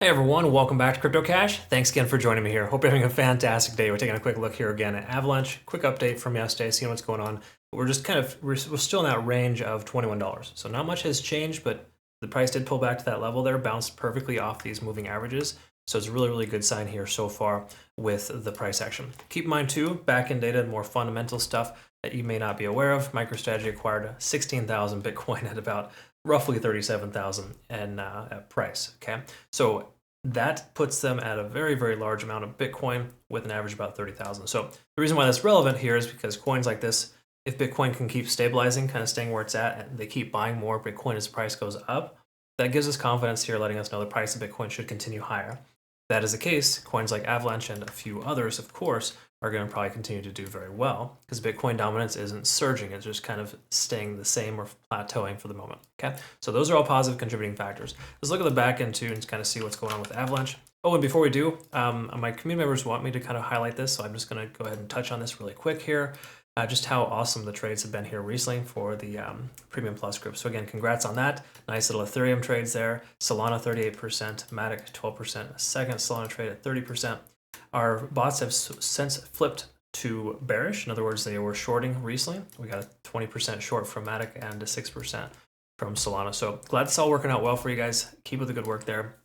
Hey everyone, welcome back to Crypto Cash. Thanks again for joining me here. Hope you're having a fantastic day. We're taking a quick look here again at Avalanche. Quick update from yesterday, seeing what's going on. We're just we're still in that range of $21. So not much has changed, but the price did pull back to that level there, bounced perfectly off these moving averages. So it's a really good sign here so far with the price action. Keep in mind too, back-end data and more fundamental stuff that you may not be aware of. MicroStrategy acquired 16,000 Bitcoin at about roughly 37,000 in price. Okay, so that puts them at a very large amount of Bitcoin with an average about 30,000. So the reason why that's relevant here is because coins like this, if Bitcoin can keep stabilizing, kind of staying where it's at, and they keep buying more Bitcoin as the price goes up, that gives us confidence here, letting us know the price of Bitcoin should continue higher. If that is the case, coins like Avalanche and a few others, of course, are going to probably continue to do very well because Bitcoin dominance isn't surging. It's just kind of staying the same or plateauing for the moment. Okay, so those are all positive contributing factors. Let's look at the back end too and kind of see what's going on with Avalanche. Oh, and before we do, my community members want me to kind of highlight this, so I'm just going to go ahead and touch on this really quick here. Just how awesome the trades have been here recently for the Premium Plus group. So again, congrats on that. Nice little Ethereum trades there. Solana 38%, Matic 12%, a second Solana trade at 30%. Our bots have since flipped to bearish. In other words, they were shorting recently. We got a 20% short from Matic and a 6% from Solana. So glad it's all working out well for you guys. Keep up the good work there.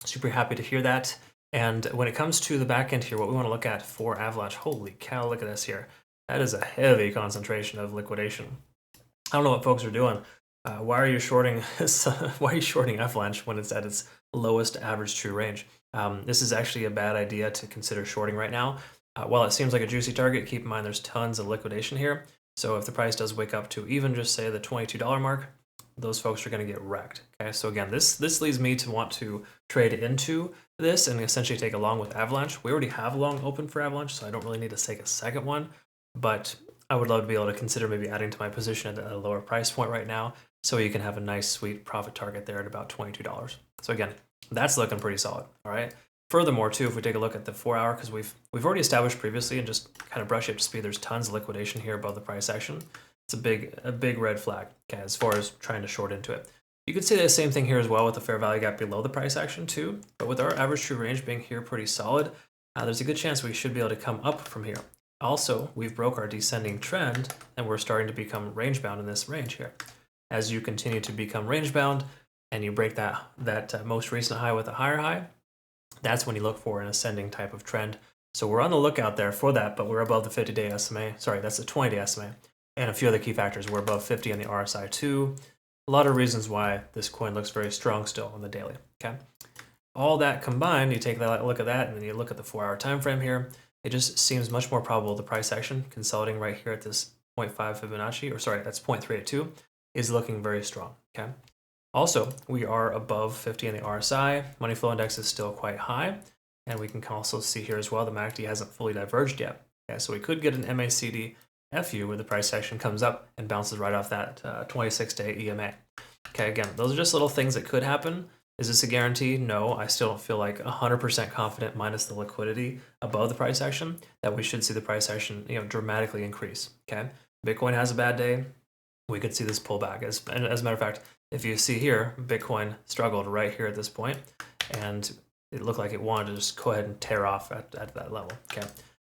Super happy to hear that. And when it comes to the back end here, what we want to look at for Avalanche, holy cow, look at this here. That is a heavy concentration of liquidation. I don't know what folks are doing. Why are you shorting? Why are you shorting Avalanche when it's at its lowest average true range? This is actually a bad idea to consider shorting right now. While it seems like a juicy target, keep in mind there's tons of liquidation here. So if the price does wake up to even just say the $22 mark, those folks are going to get wrecked. Okay, so again, this leads me to want to trade into this and essentially take a long with Avalanche. We already have a long open for Avalanche, so I don't really need to take a second one. But I would love to be able to consider maybe adding to my position at a lower price point right now, so you can have a nice sweet profit target there at about $22. So again, that's looking pretty solid. All right. Furthermore, too, if we take a look at the 4 hour, because we've already established previously and just kind of brush it up to speed, there's tons of liquidation here above the price action. It's a big red flag, okay, as far as trying to short into it. You could say the same thing here as well with the fair value gap below the price action too, but with our average true range being here pretty solid, there's a good chance we should be able to come up from here. Also, we've broke our descending trend and we're starting to become range bound in this range here. As you continue to become range bound and you break that most recent high with a higher high, that's when you look for an ascending type of trend. So we're on the lookout there for that, but we're above the 50-day SMA. Sorry, that's the 20-day SMA. And a few other key factors. We're above 50 on the RSI too. A lot of reasons why this coin looks very strong still on the daily. Okay. All that combined, you take a look at that and then you look at the 4 hour time frame here. It just seems much more probable the price action consolidating right here at this 0.5 Fibonacci, or sorry, that's 0.382, is looking very strong. Okay. Also, we are above 50 in the RSI. Money flow index is still quite high. And we can also see here as well, the MACD hasn't fully diverged yet. Okay, so we could get an MACD FU where the price action comes up and bounces right off that 26-day EMA. Okay, again, those are just little things that could happen. Is this a guarantee? No, I still don't feel like 100% confident minus the liquidity above the price action that we should see the price action, dramatically increase. Okay, Bitcoin has a bad day. We could see this pullback. As a matter of fact, if you see here, Bitcoin struggled right here at this point, and it looked like it wanted to just go ahead and tear off at that level. Okay,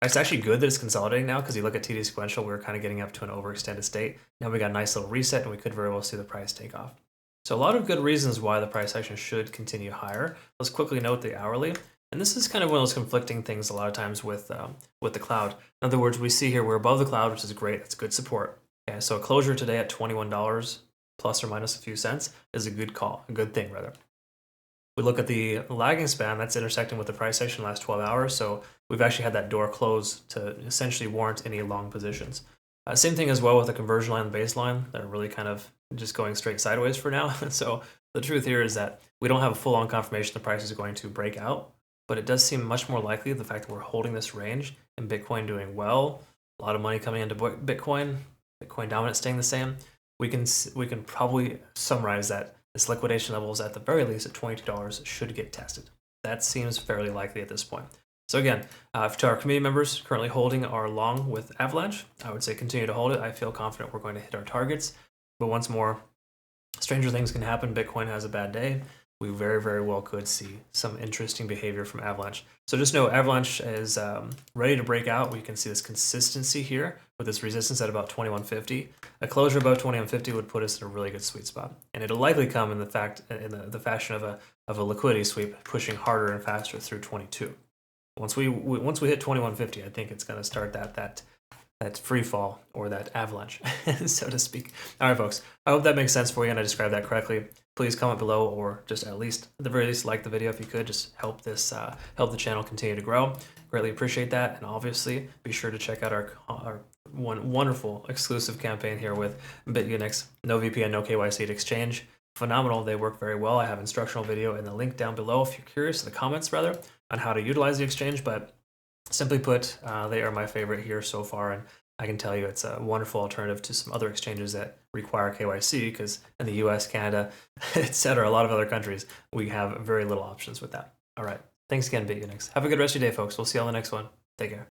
it's actually good that it's consolidating now because you look at TD sequential, we were kind of getting up to an overextended state. Now we got a nice little reset, and we could very well see the price take off. So a lot of good reasons why the price action should continue higher. Let's quickly note the hourly. And this is kind of one of those conflicting things a lot of times with the cloud. In other words, we see here we're above the cloud, which is great. It's good support. Okay, so a closure today at $21 plus or minus a few cents is a good call, a good thing rather. We look at the lagging span, that's intersecting with the price action the last 12 hours. So we've actually had that door close to essentially warrant any long positions. Same thing as well with the conversion line and baseline. They're really kind of just going straight sideways for now. So the truth here is that we don't have a full-on confirmation the price is going to break out, but it does seem much more likely the fact that we're holding this range and Bitcoin doing well, a lot of money coming into Bitcoin dominance staying the same. We can probably summarize that this liquidation levels at the very least at $22 should get tested. That seems fairly likely at this point. So again, to our community members currently holding our long with Avalanche, I would say continue to hold it. I feel confident we're going to hit our targets. But once more, stranger things can happen. Bitcoin has a bad day. we very, very well could see some interesting behavior from Avalanche. So just know Avalanche is ready to break out. We can see this consistency here with this resistance at about 2150. A closure above 2150 would put us in a really good sweet spot, and it'll likely come in the fashion of a liquidity sweep, pushing harder and faster through 22. Once we hit 2150, I think it's going to start that free fall, or that avalanche, so to speak. All right, folks. I hope that makes sense for you and I described that correctly. Please comment below, or just at the very least, like the video if you could. Just help the channel continue to grow. Greatly appreciate that. And obviously, be sure to check out our wonderful exclusive campaign here with Bitunix. No VPN, no KYC to exchange. Phenomenal. They work very well. I have instructional video in the link down below if you're curious, in the comments rather, on how to utilize the exchange. But simply put, they are my favorite here so far, and I can tell you it's a wonderful alternative to some other exchanges that require KYC, because in the US, Canada, etc., a lot of other countries, we have very little options with that. All right. Thanks again, Bitunix. Have a good rest of your day, folks. We'll see you on the next one. Take care.